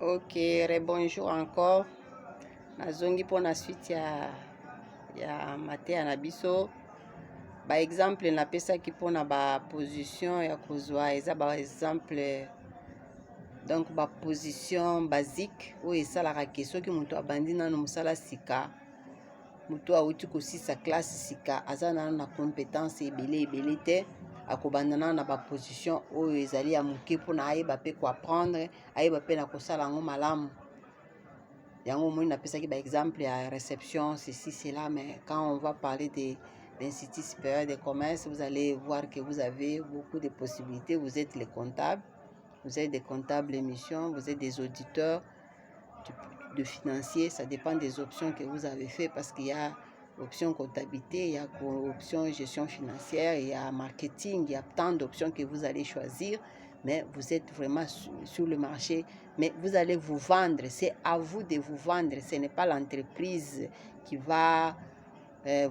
Ok, rebonjour encore. Nazongi pour la suite ya maté na biso. Ba exemple na pesa ki pona ba position ya kozwa eza ba exemple donc ba position basique ou esalaka ke soki mutu abandi nanu musala sika mutu awuti kosisa classe sika aza nanu na compétence ebele te akobanda nanu na baposition oyo ezali ya moke mpona ayeba mpe koapprendre ayeba mpe na kosala yango malamu. Yango moi napesaki ba exemple ya réception ceci cela, mais quand on va parler de l'Institut supérieur de commerce, vous allez voir que vous avez beaucoup de possibilités. Vous êtes les comptables, vous êtes des comptables émissions, vous êtes des auditeurs de financiers, ça dépend des options que vous avez fait parce qu'il y a option comptabilité, il y a option gestion financière, il y a marketing, il y a tant d'options que vous allez choisir, mais vous êtes vraiment sur le marché, mais vous allez vous vendre, c'est à vous de vous vendre, ce n'est pas l'entreprise qui va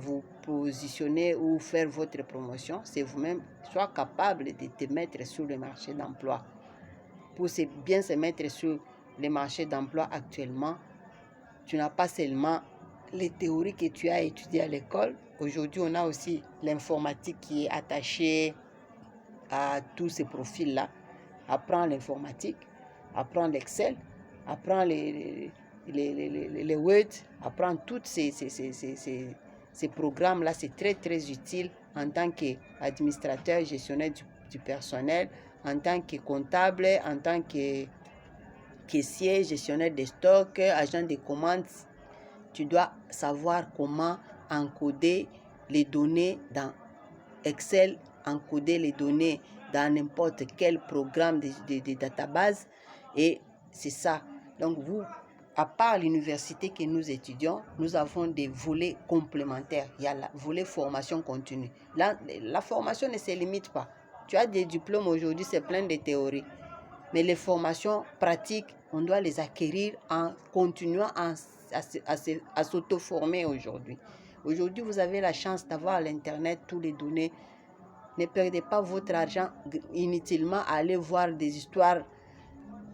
vous positionner ou faire votre promotion, c'est vous-même, sois capable de te mettre sur le marché d'emploi. Pour bien se mettre sur le marché d'emploi actuellement, tu n'as pas seulement les théories que tu as étudiées à l'école. Aujourd'hui, on a aussi l'informatique qui est attachée à tous ces profils-là. Apprends l'informatique, apprends l'Excel, apprends les Word, apprends tous ces programmes-là. C'est très utile en tant qu'administrateur, gestionnaire du personnel, en tant que comptable, en tant que caissier, gestionnaire des stocks, agent de commandes. Tu dois savoir comment encoder les données dans Excel, encoder les données dans n'importe quel programme de database. Et c'est ça. Donc vous, à part l'université que nous étudions, nous avons des volets complémentaires. Il y a le volet formation continue. La formation ne se limite pas. Tu as des diplômes aujourd'hui, c'est plein de théories. Mais les formations pratiques, on doit les acquérir en continuant à s'auto-former aujourd'hui. Aujourd'hui, vous avez la chance d'avoir à l'Internet toutes les données. Ne perdez pas votre argent inutilement à aller voir des histoires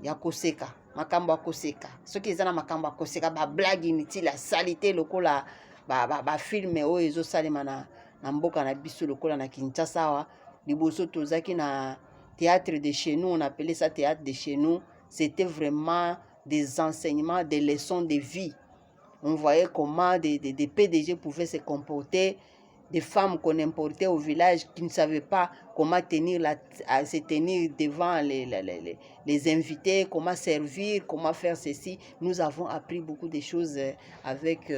ya koseka, makambo ya koseka. Ce qui est dans makambo ya koseka, ba blague inutile, la salité lokola ba film oyo ezosalema na mboka na biso lokola na Kinshasa wa. Liboso tozaki na théâtre de chez nous, on appelait ça théâtre de chez nous. C'était vraiment des enseignements, des leçons de vie. On voyait comment des PDG pouvaient se comporter, des femmes qu'on importait au village qui ne savaient pas comment se tenir devant les invités, comment servir, comment faire ceci. Nous avons appris beaucoup de choses avec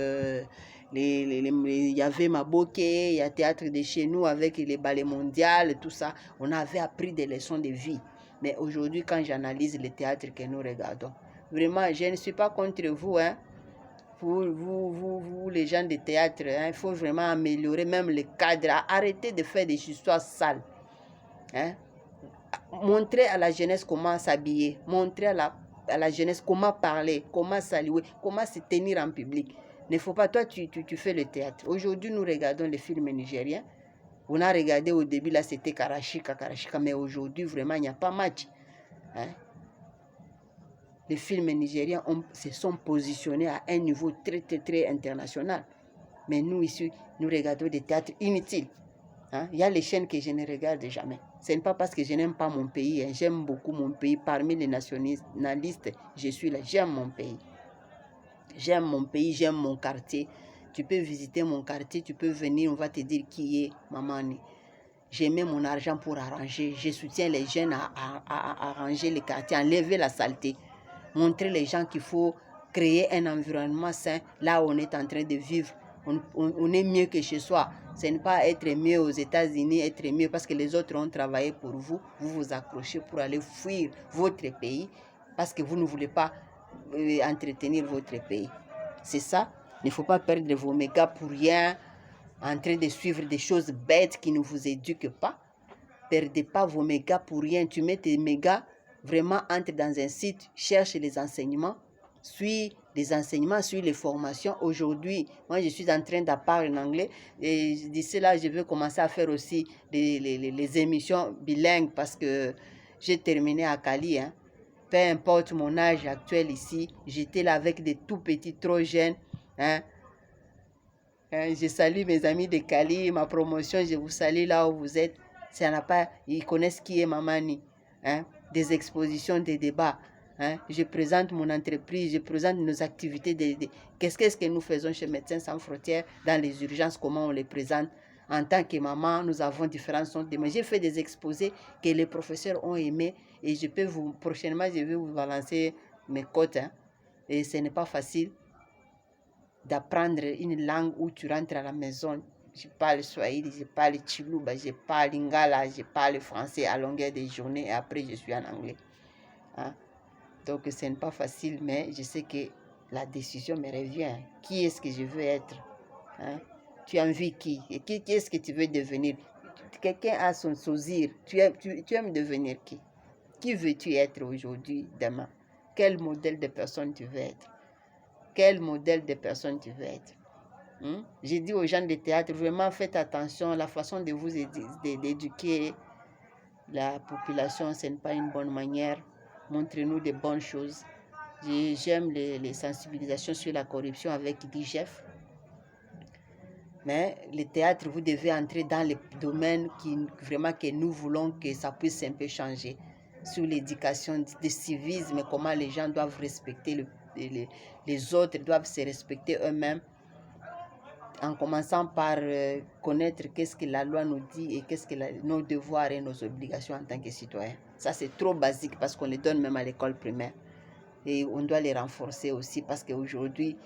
il y avait Maboké, il y a théâtre de chez nous avec les ballets mondiales, tout ça. On avait appris des leçons de vie. Mais aujourd'hui, quand j'analyse le théâtre que nous regardons, vraiment, je ne suis pas contre vous, hein. Vous, les gens de théâtre, hein, il faut vraiment améliorer même le cadre. Arrêtez de faire des histoires sales. Hein. Montrez à la jeunesse comment s'habiller. Montrez à la jeunesse comment parler, comment saluer, comment se tenir en public. Il ne faut pas, toi, tu fais le théâtre. Aujourd'hui, nous regardons les films nigériens. On a regardé au début, là, c'était Karashika, mais aujourd'hui, vraiment, il n'y a pas match. Hein. Les films nigériens se sont positionnés à un niveau très international. Mais nous, ici, nous regardons des théâtres inutiles. Hein? Il y a les chaînes que je ne regarde jamais. Ce n'est pas parce que je n'aime pas mon pays. Hein. J'aime beaucoup mon pays. Parmi les nationalistes, je suis là. J'aime mon pays. J'aime mon pays, j'aime mon quartier. Tu peux visiter mon quartier, tu peux venir, on va te dire qui est Mamani. J'ai mis mon argent pour arranger. Je soutiens les jeunes à arranger les quartiers, à enlever la saleté. Montrer les gens qu'il faut créer un environnement sain là où on est en train de vivre. On est mieux que chez soi. Ce n'est pas être mieux aux États-Unis, être mieux parce que les autres ont travaillé pour vous. Vous vous accrochez pour aller fuir votre pays parce que vous ne voulez pas entretenir votre pays. C'est ça. Il ne faut pas perdre vos mégas pour rien, en train de suivre des choses bêtes qui ne vous éduquent pas. Perdez pas vos mégas pour rien. Tu mets tes mégas, vraiment entre dans un site, cherche les enseignements, suis les enseignements, suis les formations. Aujourd'hui, moi je suis en train d'apprendre en anglais et d'ici là, je veux commencer à faire aussi les émissions bilingues parce que j'ai terminé à Cali. Hein. peu importe mon âge actuel ici, j'étais là avec des tout petits, trop jeunes. Hein. Je salue mes amis de Cali, ma promotion, je vous salue là où vous êtes. Ça n'a pas, ils connaissent qui est Mamani. Hein? Des expositions, des débats. Hein? Je présente mon entreprise, je présente nos activités. Qu'est-ce que nous faisons chez Médecins Sans Frontières dans les urgences, comment on les présente. En tant que maman, nous avons différentes sortes de... J'ai fait des exposés que les professeurs ont aimés et je peux vous, prochainement, je vais vous balancer mes cotes. Hein? Et ce n'est pas facile d'apprendre une langue où tu rentres à la maison. Je parle Swahili, je parle Chiluba, je parle Lingala, je parle français à longueur de journée et après je suis en anglais. Hein? Donc ce n'est pas facile, mais je sais que la décision me revient. Qui est-ce que je veux être? Hein? Tu as envie qui? Et qui est-ce que tu veux devenir? Quelqu'un a son sourire. Tu aimes devenir qui? Qui veux-tu être aujourd'hui, demain? Quel modèle de personne tu veux être? Quel modèle de personne tu veux être? J'ai dit aux gens de théâtre, vraiment faites attention à la façon de vous d'éduquer la population, ce n'est pas une bonne manière. Montrez-nous de bonnes choses. J'aime les sensibilisations sur la corruption avec DGF. Mais le théâtre, vous devez entrer dans les domaines vraiment que nous voulons que ça puisse un peu changer. Sur l'éducation, le civisme, comment les gens doivent respecter les autres, doivent se respecter eux-mêmes. En commençant par connaître qu'est-ce que la loi nous dit et qu'est-ce que nos devoirs et nos obligations en tant que citoyens. Ça, c'est trop basique parce qu'on les donne même à l'école primaire. Et on doit les renforcer aussi parce qu'aujourd'hui,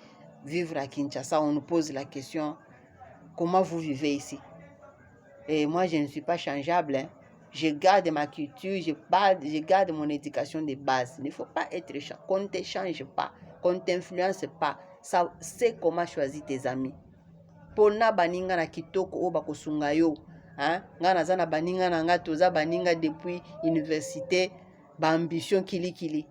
vivre à Kinshasa, on nous pose la question, comment vous vivez ici? Et moi, je ne suis pas changeable. Hein. Je garde ma culture, je garde mon éducation de base. Il ne faut pas être changeable. Qu'on ne te change pas, qu'on ne t'influence pas. Ça, c'est comment choisir tes amis. Pona baninga na kitoko o bakosunga yo. Hein? Nga naza na baninga na nga toza baninga depuis université, ba ambition kili.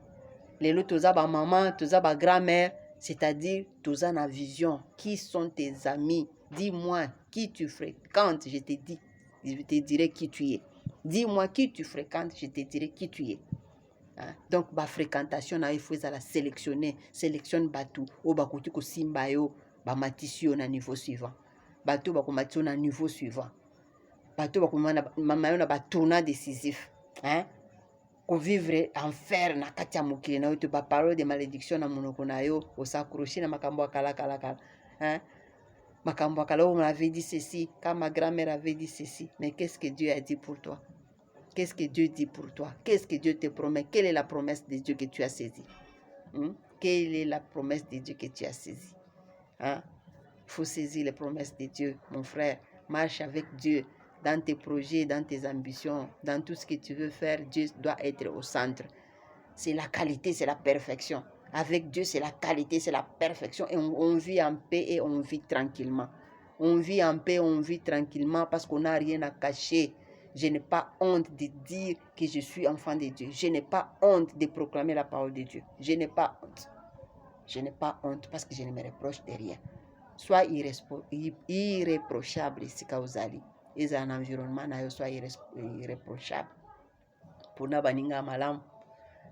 Lelo toza ba maman, toza ba grand-mère, c'est-à-dire toza na vision. Qui sont tes amis? Dis-moi qui tu fréquentes, je te dirai qui tu es. Dis-moi qui tu fréquentes, je te dirai qui tu es. Hein? Donc ba fréquentation na il faut la sélectionner, sélectionne batou o bakuti ko simba yo. Bamatisi na niveau suivant. Bato bakomatisi na niveau suivant. Bato bakomama na tournant décisif. Hein? Ko vivre en fer na kati ya mokili na yo to ba parole de malédiction na monoko na yo osakroche na makambo kala. Hein? Makambo kala on avait dit ceci, quand ma grand-mère avait dit ceci. Mais qu'est-ce que Dieu a dit pour toi? Qu'est-ce que Dieu dit pour toi? Qu'est-ce que Dieu te promet? Quelle est la promesse de Dieu que tu as saisie? Quelle est la promesse de Dieu que tu as saisie? Hein? Il faut saisir les promesses de Dieu, mon frère. Marche avec Dieu dans tes projets, dans tes ambitions, dans tout ce que tu veux faire. Dieu doit être au centre. C'est la qualité, c'est la perfection. Avec Dieu, c'est la qualité, c'est la perfection. Et on vit en paix et on vit tranquillement. On vit en paix, on vit tranquillement parce qu'on n'a rien à cacher. Je n'ai pas honte de dire que je suis enfant de Dieu. Je n'ai pas honte de proclamer la parole de Dieu. Je n'ai pas honte. Je n'ai pas honte parce que je ne me reproche de rien. Sois irréprochable si kauzali. Et un environnement na yo soit irréprochable. Pour na baninga malam,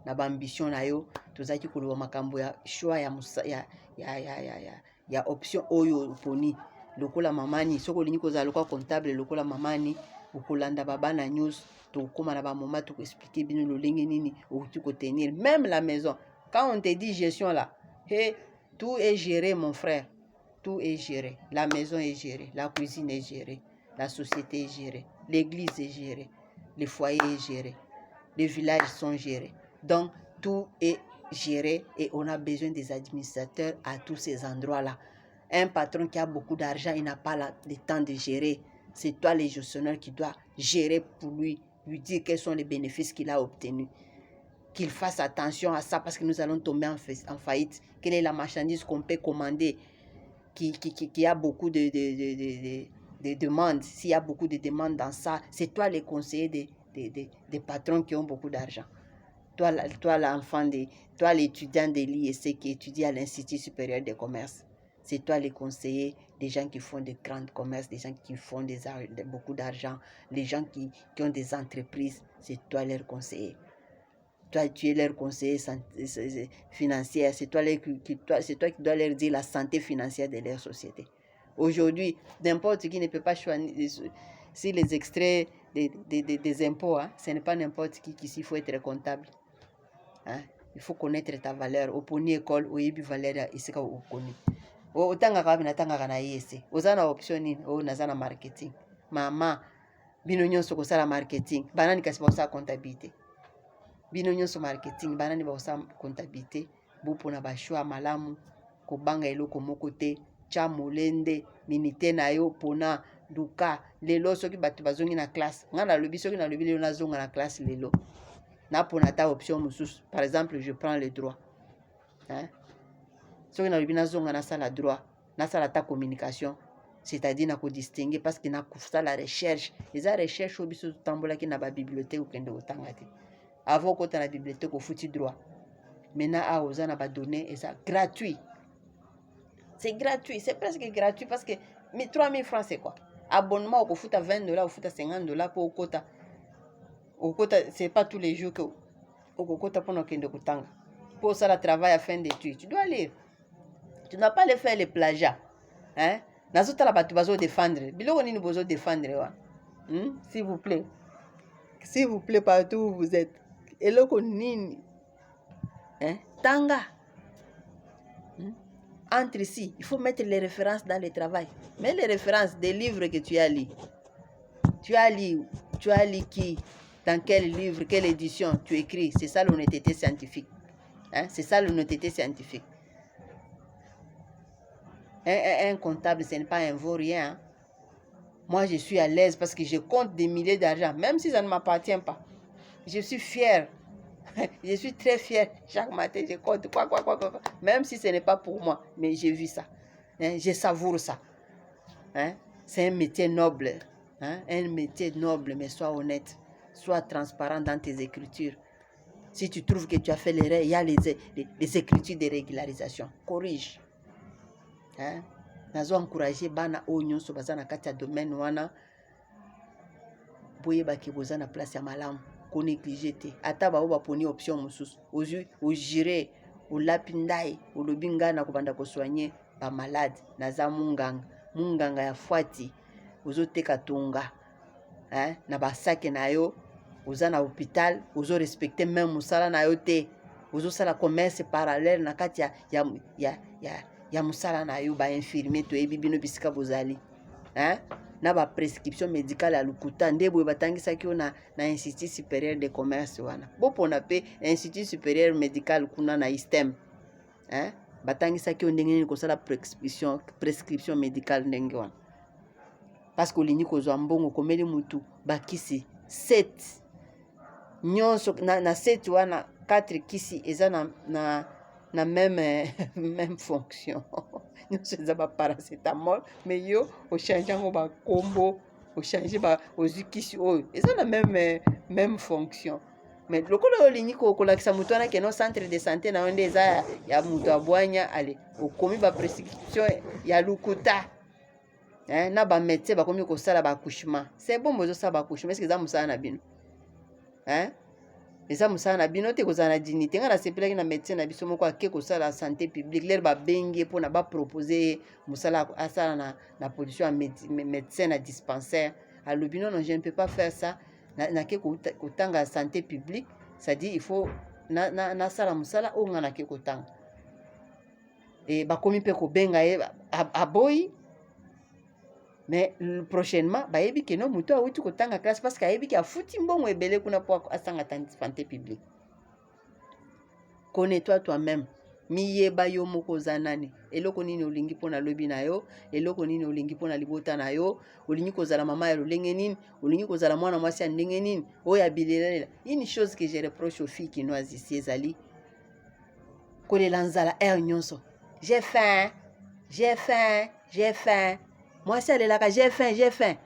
na ambition na yo, tozaki koloba makambo ya choix ya option oyo poni. Lokola mamani, soko lingi kozala lokola comptable lokola mamani, okolanda baba na news, to koma na ba mama to expliquer bino lolenge nini, ou tu ko tenir même la maison. Quand on te dit gestion là, hey, tout est géré mon frère. Tout est géré. La maison est gérée. La cuisine est gérée. La société est gérée. L'église est gérée. Le foyer est géré. Les villages sont gérés. Donc, tout est géré et on a besoin des administrateurs à tous ces endroits-là. Un patron qui a beaucoup d'argent, il n'a pas le temps de gérer. C'est toi, le gestionnaire, qui doit gérer pour lui dire quels sont les bénéfices qu'il a obtenus. Qu'il fasse attention à ça parce que nous allons tomber en faillite. Quelle est la marchandise qu'on peut commander qui a beaucoup de demandes. S'il y a beaucoup de demandes dans ça, c'est toi les conseillers des patrons qui ont beaucoup d'argent. Toi l'enfant, toi l'étudiant de l'IEC qui étudie à l'Institut supérieur des commerces. C'est toi les conseillers des gens qui font des grands commerces, des gens qui font beaucoup d'argent, les gens qui ont des entreprises. C'est toi leurs conseillers. Toi, tu es leur conseiller financier. C'est toi qui dois leur dire la santé financière de leur société. Aujourd'hui, n'importe qui ne peut pas choisir. Si les extraits des impôts, hein, ce n'est pas n'importe qui ici, il faut être comptable. Hein? Il faut connaître ta valeur. Au poni école, au yebi valeur, ici, au koni. Au tanga kabi na tanga kana yese. Ozana option ni, au nazana marketing. Mama, bino nyonso ko sala marketing. Banani kasi ba sa comptabilité. Bino nyonso marketing, banani ba sa comptabilité. Bupo na ba choix malamu ko banga eloko moko te, cha molende, minite na yo pona duka lelo soki batu bazongi na classe. Ngana lobi soki na lobi lelo na zonga na classe lelo. Na pona ta option mususu. Par exemple, je prends le droit. Hein? Soki na lobi na zonga na sala droit, na sala ta communication, c'est-à-dire na ko distinguer parce que na kufa la recherche. Eza recherche obiso tambola ki na ba bibliothèque ou kende otanga te. Avant kota na bibliothèque au foutu droit. Maintenant a ozana ba données et ça gratuit. C'est gratuit, c'est presque gratuit parce que 3000 francs c'est quoi? Abonnement au foot à $20, au foot à $50 pour au quota. Au quota, c'est pas tous les jours que au quota pour nos kende kutanga. Pour ça, le travail à fin d'études. Tu dois lire. Tu n'as pas les faire les plagiats. Hein? Nazota la batu bazo défendre. Bilo ni nous besoin défendre. S'il vous plaît. S'il vous plaît, partout où vous êtes. Et là, hein? Tanga. Entre ici, il faut mettre les références dans le travail. Mets les références des livres que tu as lus. Tu as lu qui? Dans quel livre, quelle édition tu écris? C'est ça l'honnêteté scientifique. Hein? C'est ça l'honnêteté scientifique. Un comptable, ce n'est pas un vaurien. Hein? Moi, je suis à l'aise parce que je compte des milliers d'argent, même si ça ne m'appartient pas. Je suis fier. Je suis très fier. Chaque matin, je compte quoi. Même si ce n'est pas pour moi, mais j'ai vu ça. Hein? Je savoure ça. Hein? C'est un métier noble. Hein? Un métier noble, mais sois honnête. Sois transparent dans tes écritures. Si tu trouves que tu as fait l'erreur, il y a les écritures de régularisation. Corrige. Hein? Nazo encourager bana onyo so bazana kati ya domaine wana. Boye baki bozana place ya malamu. Ko négliger te. Ata ba oba poni option mususu. Au jire, au lapindai, au lobinga na kubanda ko soigner ba malade. Naza munganga. Munganga ya fuati. Ozo teka tonga. Hein? Na ba sake na yo. Oza na hôpital. Ozo respecter même musala na yo te. Ozo sala commerce parallèle na kati ya musala na yo ba infirmier to ebi bino bisika bozali. Hein? Na ba prescription médicale à lukuta ndebo batangisa ki na institut supérieur de commerce wana. Bopona pe institut supérieur médical kuna na ISTEM. Hein? Batangisa ki ndenge ko sala prescription médicale ndenge wana. Parce que lini ko zo mbongo komeli mutu bakisi 7 nyonso na 7 wana 4 kisi eza na même fonction. Nous sommes pas paracétamol, mais yo au changeant ba combo, au changer ba aux kisi oh, ils ont la même fonction. Mais le colo lini ko la kisa mutu na keno centre de santé na onde eza ya mutu abwanya ale au komi ba prescription ya lukuta. Hein, na ba médecin ba komi ko sala ba accouchement. C'est bon mozo sala ba accouchement, est-ce que ça musala na bino? Hein? Eza musala na bino te kozala na dignité nga na sepelaki na médecin na biso moko ake kosala la santé publique lere babenge mpona baproposer musala asala na position ya médecin na dispensaire alobi non je ne peux pas faire ça nake kotanga la santé publique, c'est-à-dire il faut nasala musala oyo nga nake kotanga e bakomi mpe kobenga ye aboyi. Mais prochainement, bayebi ke no muto awuti kotanga classe parce que ayebi ki afuti mbongo ebele kuna po asanga santé publique. Connais-toi toi-même. Miyeba yo moko zanani. Eloko nini olingi pona lobi na yo, eloko nini olingi pona libota na yo, olingi kozala mama ya lolenge nini, olingi kozala mwana mwasi ya ndenge nini, oya bilelela. Une chose que je reproche aux filles kinoises ici ezali kolela nzala nyonso. J'ai faim. Moi, c'est là que j'ai faim.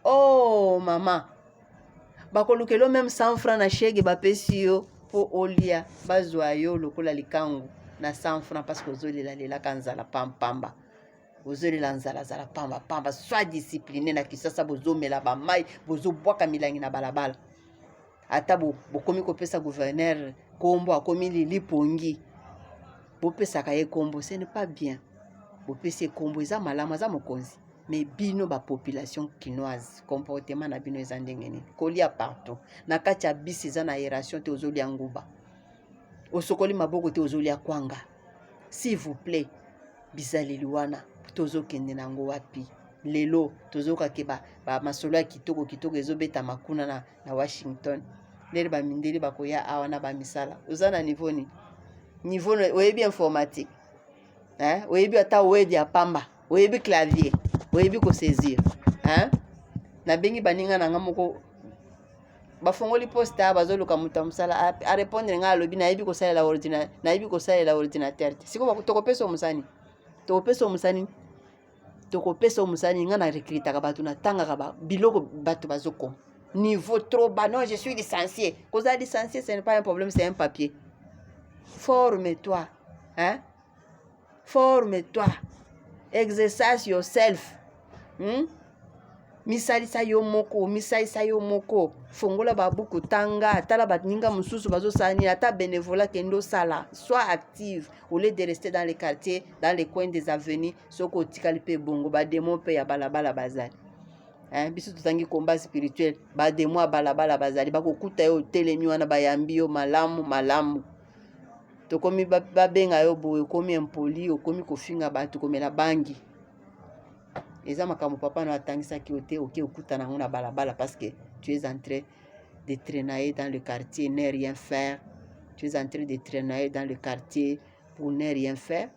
Oh, maman. Bakolukelo même 100 francs na chèque bapesi yo pour olia bazwa yo lokola likangu na 100 francs parce que ozolela kanzala pamba. Ozolela nzala pamba. Sois discipliné na kisasa bozomela ba mai, bozobwaka milangi na balabala. ata bokomi kopesa gouverneur kombo akomi Lipongi bopesaka ye kombo, ce n'est pas bien. Bopesa kombo eza malamu aza mokonzi, mais bino ba population quinoise comportement na bino eza ndenge nini kolia partout na kati ya bisi eza na aération te ozolia nguba osokoli maboko te ozolia kwanga. S'il vous plaît, bizaleli wana tozokende nango wapi lelo tozokake ba masolo ya kitoko ezobeta makuna na Washington lere bamindeli bakoya awa na bamisala oza na niveau ni niveau oyebi informatique oyebi ata word ya pamba oyebi clavier oyebi kosaisir na bengi baninga na nga moko bafongoli poste bazoluka muta musala a répondre nga alobi nayebi kosalela ordinateur siko tokopesa omusani nga na recrutaka bato na tangaka biloko bato bazoko niveau trop bas. Non, je suis licencié. Cause à licencié, ce n'est pas un problème, c'est un papier. Forme-toi. Forme-toi. Exercise yourself. Misalisa yo moko. Fongola babuku tanga. Tala batninga mususu bazo sani. Ata bénévolat kendo sala. Sois active. Au lieu de rester dans les quartiers, dans les coins des avenues. Soko tikalipe bongo. Ba démon pe ya balabala bazali. Biso tozangi combat spirituel ba de moi balabala bazali bakokuta yo telemi wana bayambi yo malamu tokomi babenga yo boye komi impoli okomi kofinga bato komela bangi eza makambo papa na atangisaki ote oke okuta nango na balabala parce que tu es en train de traîner dans le quartier ne rien faire. Tu es en train de traîner dans le quartier pour ne rien faire.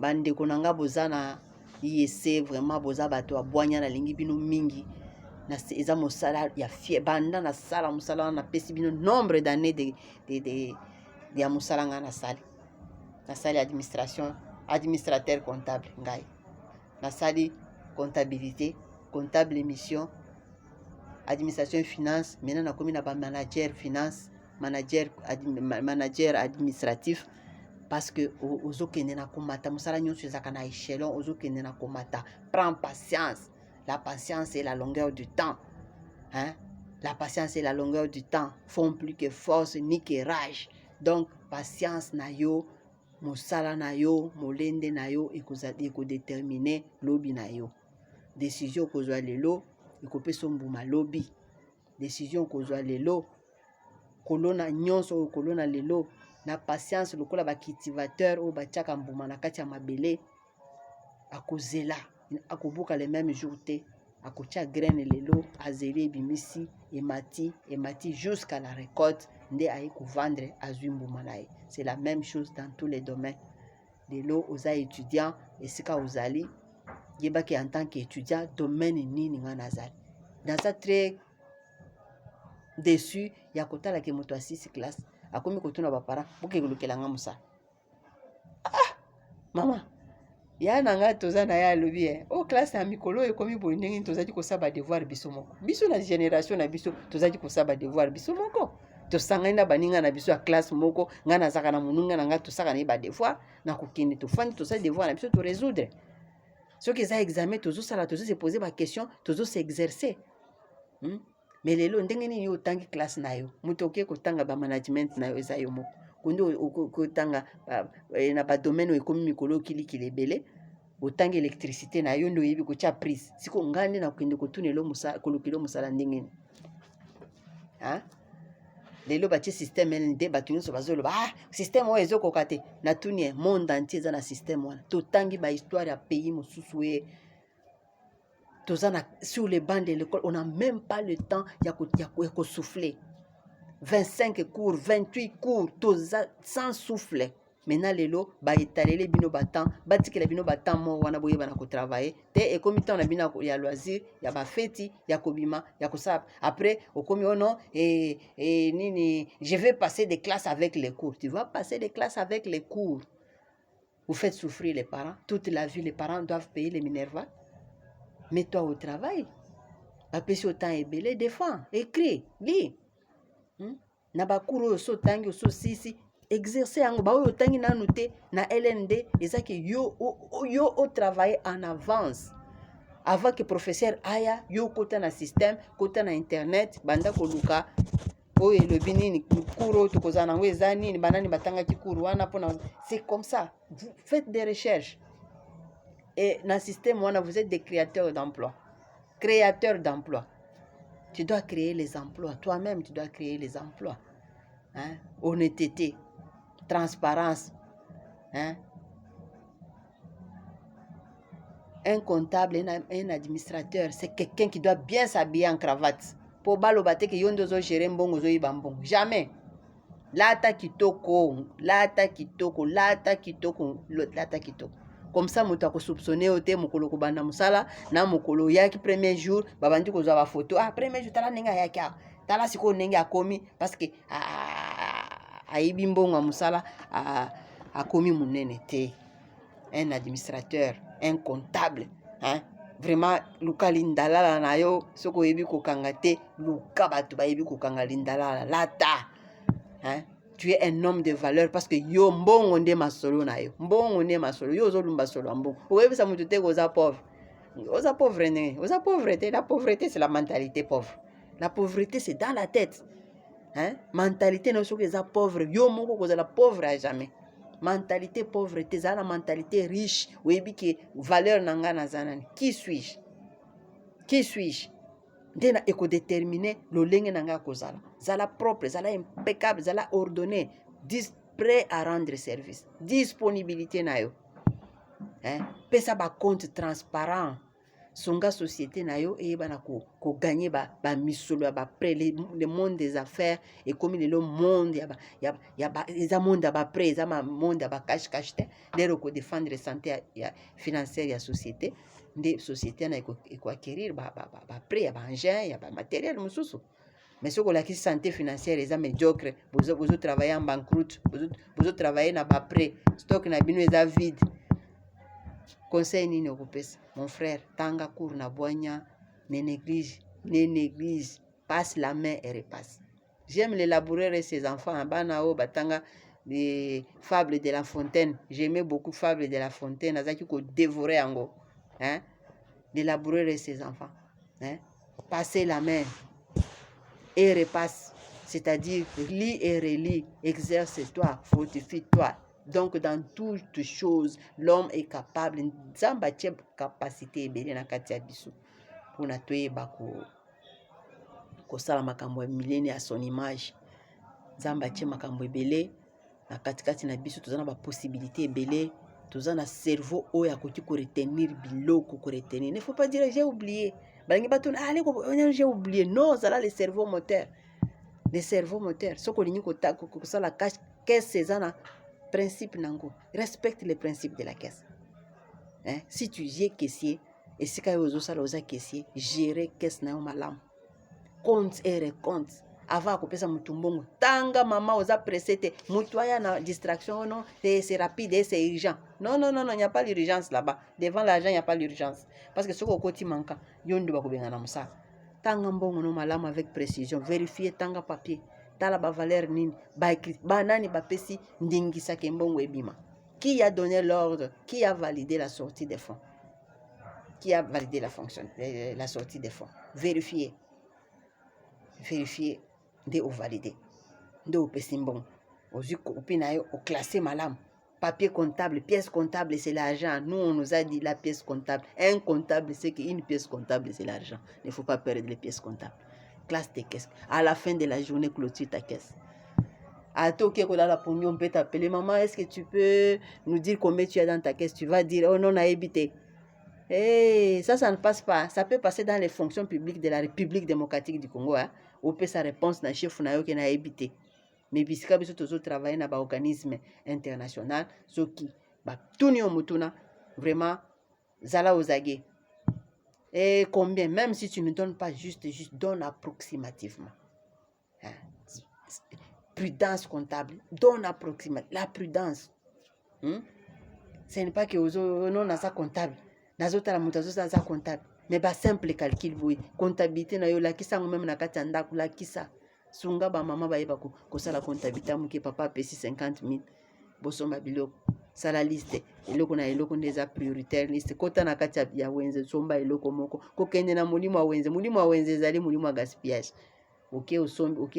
Bande konanga bozana yese vraiment boza bato abwanya na lingi bino mingi na eza mosala ya fie banda na sala mosala na pesi bino nombre d'années de ya mosala nga na sali administration administrateur comptable ngai na sali comptabilité comptable émission administration finance maintenant na komi na ba manager finance manager administratif. Parce que ozokende na komata musala nyonso ezaka na échelon ozokende na komata. Prends patience. La patience et la longueur du temps. La patience et la longueur du temps font plus que force ni que rage. Donc patience na yo, musala na yo, molende na yo eko déterminer lobi na yo. Décision kozwa lelo ekopesa mbuma lobi. Décision kozwa lelo kolona nyonso kolona lelo na patience lokola ba cultivateur o batiaka mbuma na kati ya mabele akozela akobuka le même jour te akotia graine lelo azeli ebimisi emati jusqu'à la récolte nde aye kovendre azwi mbuma na ye. C'est la même chose dans tous les domaines. Lelo oza étudiant esika ozali yebaki en tant qu'étudiant domaine nini nga nazali dans un très déçu ya kotala ke moto a 6 classe akomi kotuna ba parents boke kolukela nga musa mama ya nanga toza na ya lobi o classe ya mikolo ekomi boye ndenge tozali kosaba devoir biso moko biso na génération na biso tozali kosaba devoir biso moko tosangani na baninga na biso ya classe moko nga nazaka na mununga na nga tosaka na ba devoir na kokende tofandi tosali devoir na biso to résoudre soki eza examen tozosala se poser ba question se exercer. Mais lelo ndenge nini otangi classe na yo moto oke kotanga ba management na yo eza yo moko kondo kotanga na ba domaine ekomi mikolo kilikili ebele otangi électricité na yo ndo yebi kotia prise siko ngande na kende kotunelo musala kolokelo musala ndenge ni lelo batie système LND bato nyonso bazoloba système oyo ezokoka te na tuni monde entier eza na système wana totangi ba histoire ya pays mosusu sur les bancs de l'école, on n'a même pas le temps de souffler. 25 cours, 28 cours, sans souffler. Maintenant, les lots, les bino battant, les bino battant, moi, on a besoin de travailler. Et comme il y a loisir, il y a fête, il y a kobima, il y a kosab. Après, au non, je vais passer des classes avec les cours. Tu vas passer des classes avec les cours. Vous faites souffrir les parents. Toute la vie, les parents doivent payer les Minerva. Mets-toi au travail. Apesi autant ebele défend, écrit, lis. Na bakuro so tangi so sisi exercer yango ba oyo tangi na noté na LND ezaki yo au travail en avance. avant que professeur aya yo kota na système kota na internet banda koluka oyo elobi nini cours oyo tokozala nango eza nini banani batangaki cours wana mpona c'est comme ça vous faites des recherches et dans le système wana vous êtes des créateurs d'emplois tu dois créer les emplois toi-même tu dois créer les emplois hein? Honnêteté transparence hein? Un comptable, un administrateur, c'est quelqu'un qui doit bien s'habiller en cravate. Pour balobate que yondo zo gérer mbongo zo ibambon. Jamais. Lata kitoko. Comme ça, muta ko soupçonner ote mukolo ko banda musala na mukolo yaki premier jour babandi ko zwa photo. Ah premier jour tala nenga yaki. Tala siko nenga akomi parce que aibi mbongo musala akomi munene te. Un administrateur, un comptable, hein? Vraiment, luka lindalala na yo, soko yebi kokanga te, luka batu ba yebi kokanga lindalala, lata, hein? Tu es un homme de valeur parce que yo mbongo nde masolo na yo, mbongo nde masolo, yo ozo lumba solo mbongo. Oyebi sa mutu te oza pauvre, oza pauvre ne, oza pauvreté, la pauvreté c'est la mentalité pauvre, la pauvreté c'est dans la tête, hein? Mentalité no soko eza pauvre, yo moko kozala pauvre à jamais. Mentalité pauvreté, ça la mentalité riche. Oui, que valeur nanga nazanani. Qui suis-je? Qui suis-je? Dena eko déterminer le lenge nanga kozala. Zala propre, zala impeccable, zala ordonné, prêt à rendre service. Disponibilité na yo. Hein? Pesa ba compte transparent. Songa société na yo et bana ko gagner ba misolo ba près le monde des affaires et comme le monde ya monde ba près ya monde ba cash les ko défendre santé financière ya société des sociétés na ko acquérir ba près ya ba engin ya ba matériel mususu mais ce que la santé financière est médiocre vous travaillez en banqueroute vous travaillez na ba près stock na bino est vide. Conseil nini okupesa mon frère tanga cours na boanya ne néglige passe la main et repasse. J'aime les laboureurs et ses enfants bana o batanga les fables de La Fontaine. J'aimais beaucoup fables de La Fontaine azaki ko dévorer ango hein les laboureurs et ses enfants hein passer la main et repasse, c'est-à-dire lis et relis, exerce-toi, fortifie-toi. Donc, dans toutes choses, l'homme est capable. Nzamba tche capacité ebele na kati ya biso. Pour na toyeba ko sala makambo ya milene à son image. Nzamba tche makambo ebele na kati na biso tozana ba possibilité ebele, tozana cerveau oyo akoki ko retenir biloko ko retenir. Ne faut pas dire j'ai oublié. Balingi bato allez j'ai oublié. Non, ça là le cerveau moteur. Le cerveau moteur. Soko lingi ko sala caisse cezana principe nango, respecte les principes de la caisse. Hein? Si tu es caissier, et si tu es caissier, gérer caisse na malam. Compte et recompte. Avant que pesa mutumbongo. Tanga mama oza pressé te. Mutuaya na distraction non, c'est rapide, c'est urgent. Non, il n'y a pas l'urgence là-bas. Devant l'argent, il n'y a pas l'urgence. Parce que ce qu'on côté manquant, yondo ba ko benga na musa. Tanga mbongo no malam avec précision. Vérifier tanga papier. Tala ba valeur nini ba écrit banani ba pesi ndingisa kembongo ebima. Qui a donné l'ordre? Qui a validé la sortie des fonds? Qui a validé la sortie des fonds? Vérifier de ou valider de ou pesi mbongo au pinayo au classé malam papier comptable pièce comptable c'est l'argent. Nous on nous a dit la pièce comptable, un comptable c'est qu'une pièce comptable c'est l'argent. Il ne faut pas perdre les pièces comptables. Classe tes caisses. À la fin de la journée, clôture ta caisse. À toi qui est là la pognon, on peut t'appeler. Maman, est-ce que tu peux nous dire combien tu as dans ta caisse? Tu vas dire, oh non, on a évité. Eh, ça ne passe pas. Ça peut passer dans les fonctions publiques de la République démocratique du Congo. Hein? On peut sa réponse dans le chef qui a évité. Mais puisque nous avons travaillé dans un organisme international, ce qui, tout le monde, vraiment, zala ozage. Et combien? Même si tu ne donnes pas juste donne approximativement. Hein? Prudence comptable. Donne approximativement. La prudence. Ce n'est pas que non a ça comptable. Dans autres la montazo ça comptable. Mais ba simple calcul oui. Comptabilité na yo la kisa même na kati ndako la kisa. Sunga ba mama ba yeba ko sala comptabilité muke papa pesi 50 000. Bosomba biloko. sala liste eloko na eloko nde eza prioritaire liste kota na kati ya wenze somba eloko moko kokende na molimo ya wenze ezali molimo ya gaspillage oke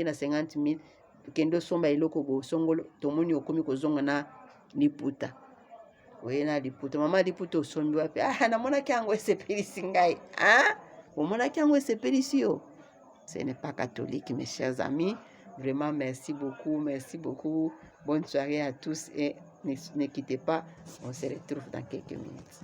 na 50 000 kende osomba eloko bosongolo tomoni okomi kozonga na liputa oye na liputa mama liputa osombi wapi namonaki yango esepelisi ngai omonaki yango esepelisi yo. Ce n'est pas catholique, mes chers amis. Vraiment, merci beaucoup, merci beaucoup. Bonne soirée à tous et ne quittez pas. On se retrouve dans quelques minutes.